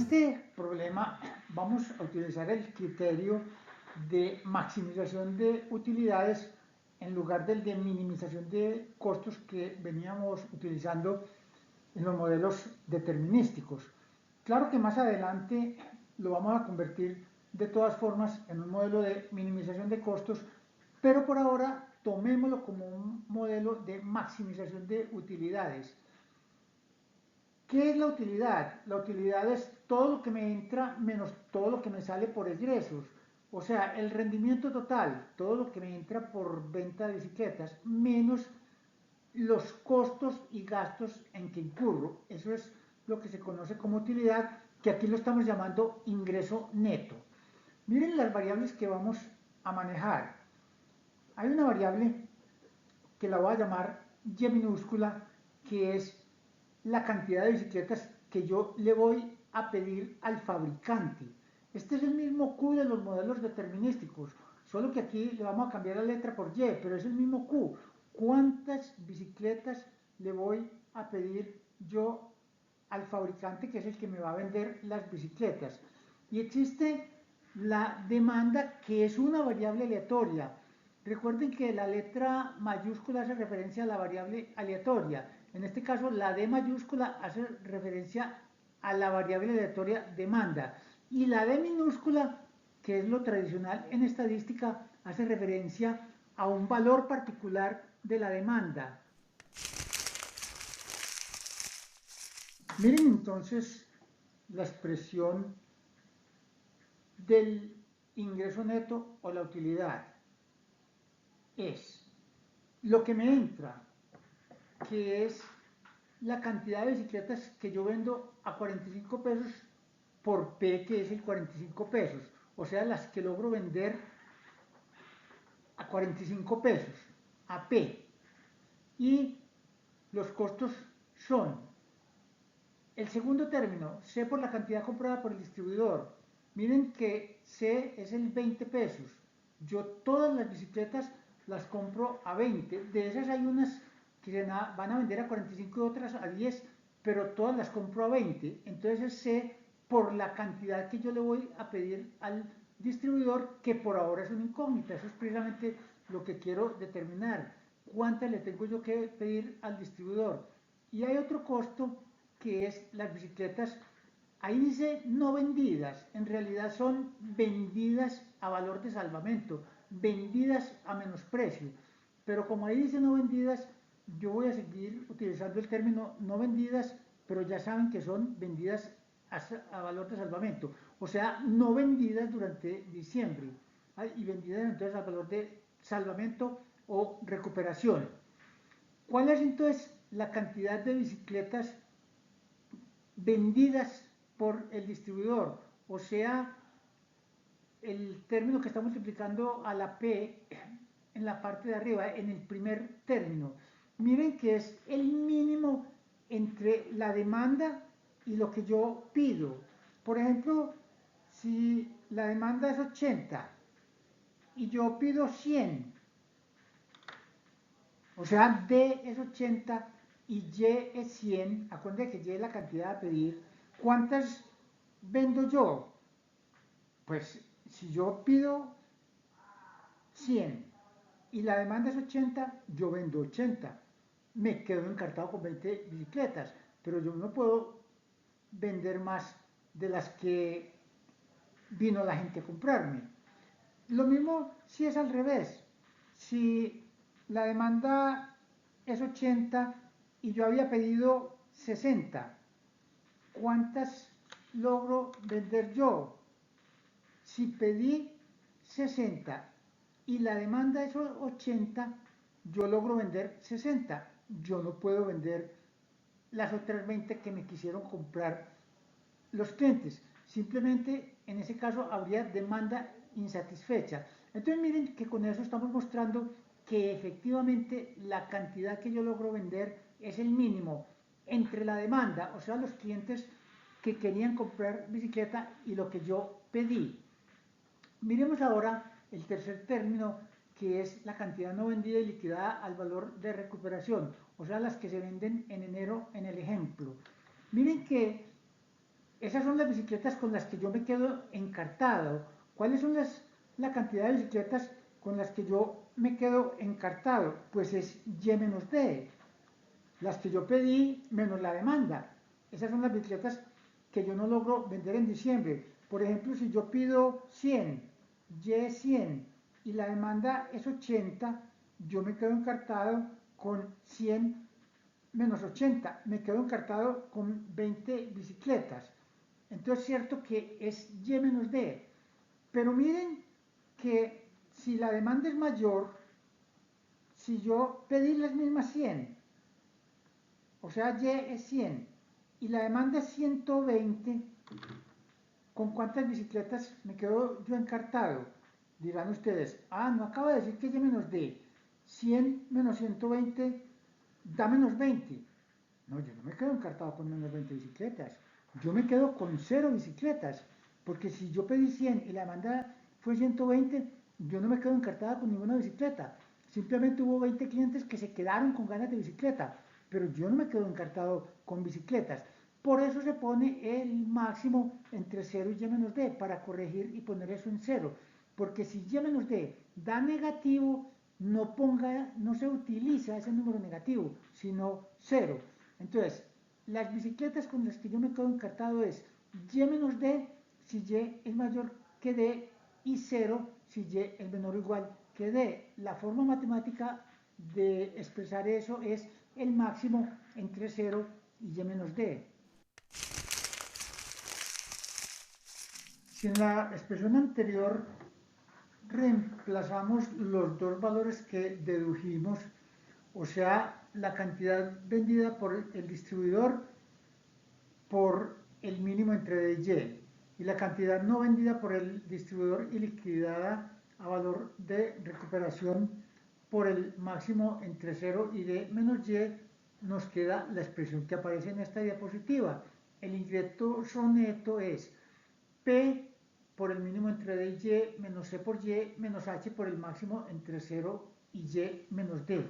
este problema vamos a utilizar el criterio de maximización de utilidades en lugar del de minimización de costos que veníamos utilizando en los modelos determinísticos. Claro que más adelante lo vamos a convertir de todas formas en un modelo de minimización de costos, pero por ahora tomémoslo como un modelo de maximización de utilidades. ¿Qué es la utilidad? La utilidad es todo lo que me entra menos todo lo que me sale por egresos. O sea, el rendimiento total, todo lo que me entra por venta de bicicletas, menos los costos y gastos en que incurro. Eso es lo que se conoce como utilidad, que aquí lo estamos llamando ingreso neto. Miren las variables que vamos a manejar. Hay una variable que la voy a llamar Y minúscula, que es la cantidad de bicicletas que yo le voy a pedir al fabricante. Este es el mismo Q de los modelos determinísticos, solo que aquí le vamos a cambiar la letra por Y, pero es el mismo Q. ¿Cuántas bicicletas le voy a pedir yo al fabricante, que es el que me va a vender las bicicletas? Y existe la demanda, que es una variable aleatoria. Recuerden que la letra mayúscula hace referencia a la variable aleatoria. En este caso, la D mayúscula hace referencia a la variable aleatoria demanda. Y la D minúscula, que es lo tradicional en estadística, hace referencia a un valor particular de la demanda. Miren entonces la expresión del ingreso neto o la utilidad. Es lo que me entra, que es la cantidad de bicicletas que yo vendo a 45 pesos por P, que es el 45 pesos. O sea, las que logro vender a 45 pesos, a P. Y los costos son el segundo término, C por la cantidad comprada por el distribuidor. Miren que C es el 20 pesos. Yo todas las bicicletas las compro a 20. De esas hay unas que se van a vender a 45 y otras a 10, pero todas las compro a 20. Entonces es C por la cantidad que yo le voy a pedir al distribuidor, que por ahora es una incógnita. Eso es precisamente lo que quiero determinar. ¿Cuántas le tengo yo que pedir al distribuidor? Y hay otro costo, que es las bicicletas, ahí dice no vendidas, en realidad son vendidas a valor de salvamento, vendidas a menos precio, pero como ahí dice no vendidas, yo voy a seguir utilizando el término no vendidas, pero ya saben que son vendidas a valor de salvamento, o sea, no vendidas durante diciembre, y vendidas entonces a valor de salvamento o recuperación. ¿Cuál es entonces la cantidad de bicicletas vendidas por el distribuidor? O sea, el término que está multiplicando a la P en la parte de arriba, en el primer término. Miren que es el mínimo entre la demanda y lo que yo pido. Por ejemplo, si la demanda es 80 y yo pido 100, o sea, D es 80 y Y es 100, acuérdense que Y es la cantidad a pedir. ¿Cuántas vendo yo? Pues si yo pido 100 y la demanda es 80, yo vendo 80. Me quedo encartado con 20 bicicletas, pero yo no puedo vender más de las que vino la gente a comprarme. Lo mismo si es al revés. Si la demanda es 80 y yo había pedido 60, ¿cuántas logro vender yo? Si pedí 60 y la demanda es 80, yo logro vender 60. Yo no puedo vender las otras 20 que me quisieron comprar los clientes. Simplemente en ese caso habría demanda insatisfecha. Entonces miren que con eso estamos mostrando que efectivamente la cantidad que yo logro vender es el mínimo entre la demanda, o sea, los clientes que querían comprar bicicleta, y lo que yo pedí. Miremos ahora el tercer término, que es la cantidad no vendida y liquidada al valor de recuperación, o sea, las que se venden en enero en el ejemplo. Miren que esas son las bicicletas con las que yo me quedo encartado. ¿Cuáles son la cantidad de bicicletas con las que yo me quedo encartado? Pues es Y menos D, las que yo pedí menos la demanda. Esas son las bicicletas que yo no logro vender en diciembre. Por ejemplo, si yo pido 100, Y es 100 y la demanda es 80, yo me quedo encartado con 100 menos 80, me quedo encartado con 20 bicicletas. Entonces es cierto que es Y menos D. Pero miren que si la demanda es mayor, si yo pedí las mismas 100, o sea, Y es 100 y la demanda es 120, ¿con cuántas bicicletas me quedo yo encartado? Dirán ustedes, no acabo de decir que Y menos D. 100 menos 120 da menos 20. No, yo no me quedo encartado con menos 20 bicicletas. Yo me quedo con 0 bicicletas. Porque si yo pedí 100 y la demanda fue 120, yo no me quedo encartada con ninguna bicicleta. Simplemente hubo 20 clientes que se quedaron con ganas de bicicleta. Pero yo no me quedo encartado con bicicletas. Por eso se pone el máximo entre 0 y Y menos D, para corregir y poner eso en 0. Porque si Y menos D da negativo, no se utiliza ese número negativo, sino 0. Entonces, las bicicletas con las que yo me quedo encartado es Y menos D si Y es mayor que D y 0 si Y es menor o igual que D. La forma matemática de expresar eso es el máximo entre 0 y Y menos D. Si en la expresión anterior reemplazamos los dos valores que dedujimos, o sea, la cantidad vendida por el distribuidor por el mínimo entre D y Y, y la cantidad no vendida por el distribuidor y liquidada a valor de recuperación por el máximo entre 0 y D menos Y, nos queda la expresión que aparece en esta diapositiva. El ingreso neto es P por el mínimo entre D y Y menos C por Y menos H por el máximo entre 0 y Y menos D.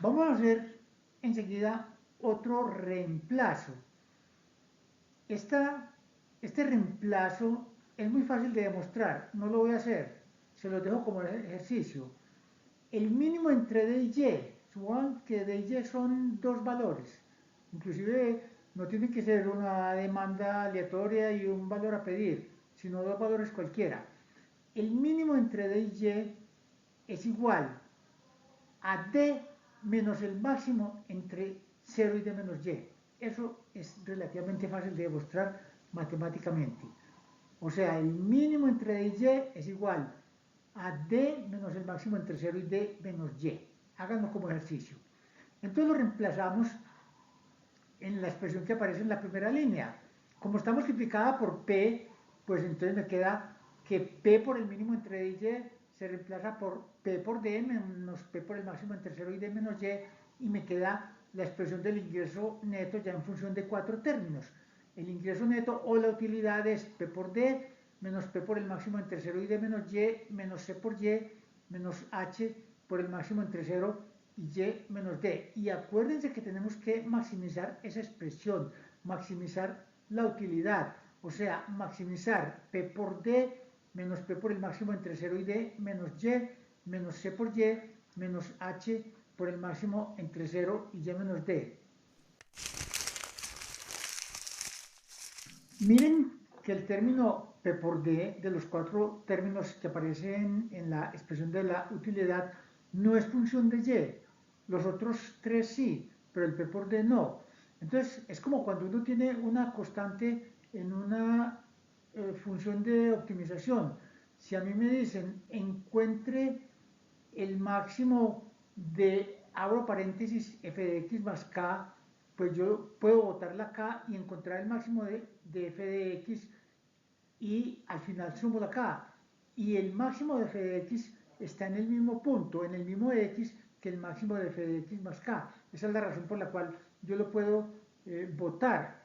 Vamos a hacer enseguida otro reemplazo. Este reemplazo es muy fácil de demostrar, no lo voy a hacer, se lo dejo como ejercicio. El mínimo entre D y Y, supongan que D y Y son dos valores, inclusive no tiene que ser una demanda aleatoria y un valor a pedir, sino dos valores cualquiera. El mínimo entre D y Y es igual a D menos el máximo entre 0 y D menos Y. Eso es relativamente fácil de demostrar matemáticamente. O sea, el mínimo entre D y Y es igual a D menos el máximo entre 0 y D menos Y. Háganlo como ejercicio. Entonces lo reemplazamos en la expresión que aparece en la primera línea. Como está multiplicada por P, pues entonces me queda que P por el mínimo entre D y Y se reemplaza por P por D menos P por el máximo entre 0 y D menos Y me queda la expresión del ingreso neto ya en función de 4 términos. El ingreso neto o la utilidad es P por D menos P por el máximo entre 0 y D menos Y menos C por Y menos H por el máximo entre 0 y Y menos D. Y acuérdense que tenemos que maximizar esa expresión, maximizar la utilidad, o sea, maximizar P por D menos P por el máximo entre 0 y D menos Y menos C por Y menos H por el máximo entre 0 y Y menos D. Miren que el término P por D, de los 4 términos que aparecen en la expresión de la utilidad, no es función de Y. Los otros 3 sí, pero el P por D no. Entonces, es como cuando uno tiene una constante en una función de optimización. Si a mí me dicen, encuentre el máximo de, abro paréntesis, f de x más k, pues yo puedo botar la k y encontrar el máximo de f de x y al final sumo la k. Y el máximo de f de x está en el mismo punto, en el mismo de x, que el máximo de f de x más k. Esa es la razón por la cual yo lo puedo botar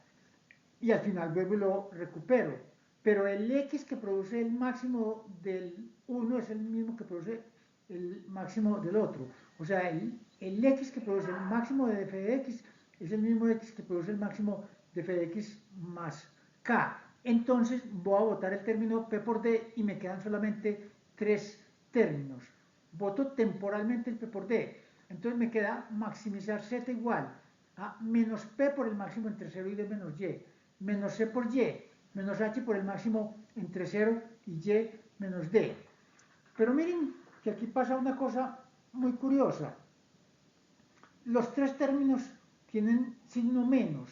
y al final vuelvo y lo recupero. Pero el x que produce el máximo del uno es el mismo que produce el máximo del otro. O sea, el x que produce el máximo de f de x es el mismo x que produce el máximo de f de x más K. Entonces voy a botar el término P por D y me quedan solamente 3 términos. Voto temporalmente el P por D. Entonces me queda maximizar Z igual a menos P por el máximo entre 0 y D menos Y, menos C por Y, menos H por el máximo entre 0 y Y menos D. Pero miren que aquí pasa una cosa muy curiosa. Los 3 términos tienen signo menos.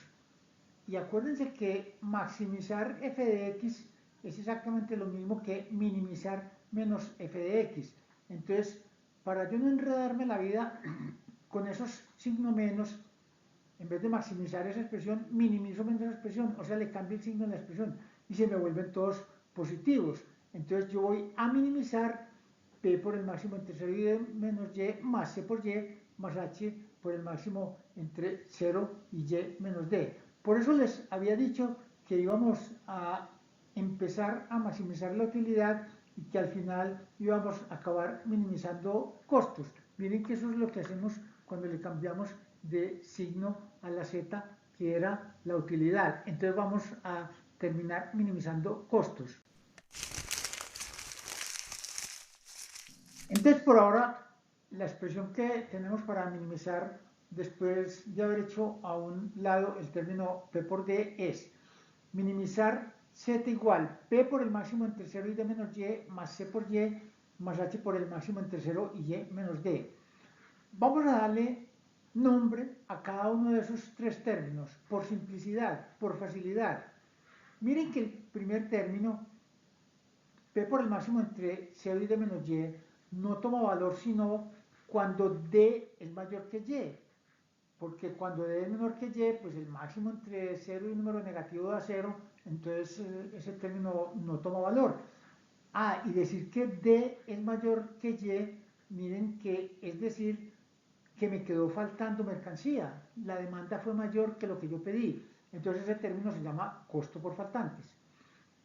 Y acuérdense que maximizar f de x es exactamente lo mismo que minimizar menos f de x. Entonces, para yo no enredarme la vida con esos signos menos, en vez de maximizar esa expresión, minimizo menos esa expresión, o sea, le cambio el signo de la expresión y se me vuelven todos positivos. Entonces yo voy a minimizar p por el máximo entre 0 y d menos y más c por y más h por el máximo entre 0 y y menos d. Por eso les había dicho que íbamos a empezar a maximizar la utilidad y que al final íbamos a acabar minimizando costos. Miren que eso es lo que hacemos cuando le cambiamos de signo a la z, que era la utilidad. Entonces vamos a terminar minimizando costos. Entonces por ahora la expresión que tenemos para minimizar después de haber hecho a un lado el término P por D es minimizar Z igual P por el máximo entre 0 y D menos Y más C por Y más H por el máximo entre 0 y Y menos D. Vamos a darle nombre a cada uno de esos 3 términos por simplicidad, por facilidad. Miren que el primer término, P por el máximo entre 0 y D menos Y, no toma valor sino cuando D es mayor que Y. Porque cuando D es menor que Y, pues el máximo entre 0 y un número negativo da 0, entonces ese término no toma valor. Y decir que D es mayor que Y, miren que es decir que me quedó faltando mercancía. La demanda fue mayor que lo que yo pedí. Entonces ese término se llama costo por faltantes.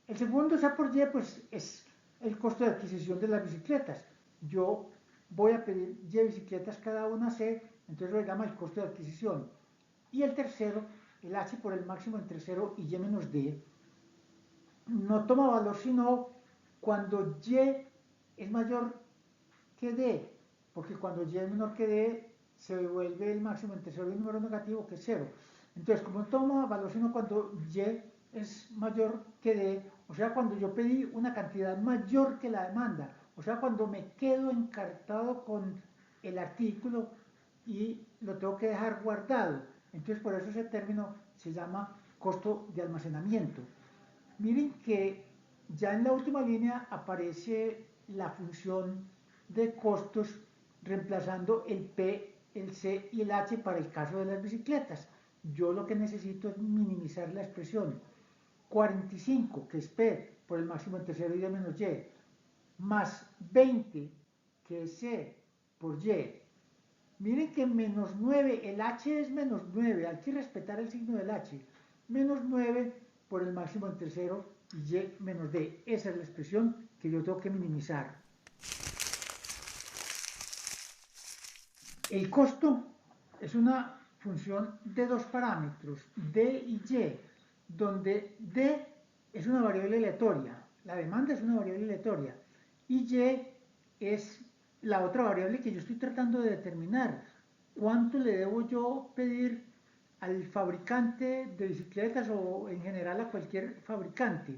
El segundo, C por Y, pues es el costo de adquisición de las bicicletas. Yo voy a pedir Y bicicletas cada una C, entonces lo llama el costo de adquisición. Y el tercero, el H por el máximo entre 0 y Y menos D, no toma valor sino cuando Y es mayor que D, porque cuando Y es menor que D, se devuelve el máximo entre 0 y un número negativo que es 0. Entonces, como no toma valor sino cuando Y es mayor que D, o sea, cuando yo pedí una cantidad mayor que la demanda, o sea, cuando me quedo encartado con el artículo y lo tengo que dejar guardado. Entonces, por eso ese término se llama costo de almacenamiento. Miren que ya en la última línea aparece la función de costos reemplazando el P, el C y el H para el caso de las bicicletas. Yo lo que necesito es minimizar la expresión 45, que es P por el máximo entre 0 y D menos Y, más 20, que es C por Y. Miren que menos 9, el H es menos 9, hay que respetar el signo del H. Menos 9 por el máximo entre 0 y Y menos D. Esa es la expresión que yo tengo que minimizar. El costo es una función de dos parámetros, D y Y, donde D es una variable aleatoria, la demanda es una variable aleatoria, y Y es la otra variable que yo estoy tratando de determinar. ¿Cuánto le debo yo pedir al fabricante de bicicletas o en general a cualquier fabricante?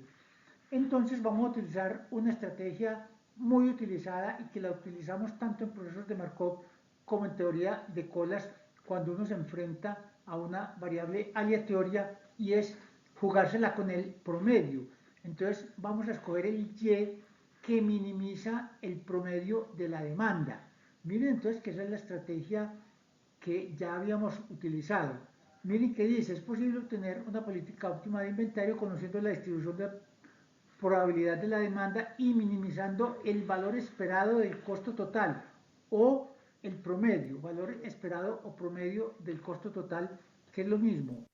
Entonces vamos a utilizar una estrategia muy utilizada y que la utilizamos tanto en procesos de Markov como en teoría de colas cuando uno se enfrenta a una variable aleatoria y es jugársela con el promedio. Entonces vamos a escoger el Y que minimiza el promedio de la demanda. Miren entonces que esa es la estrategia que ya habíamos utilizado. Miren que dice, es posible obtener una política óptima de inventario conociendo la distribución de probabilidad de la demanda y minimizando el valor esperado del costo total o el promedio, valor esperado o promedio del costo total, que es lo mismo.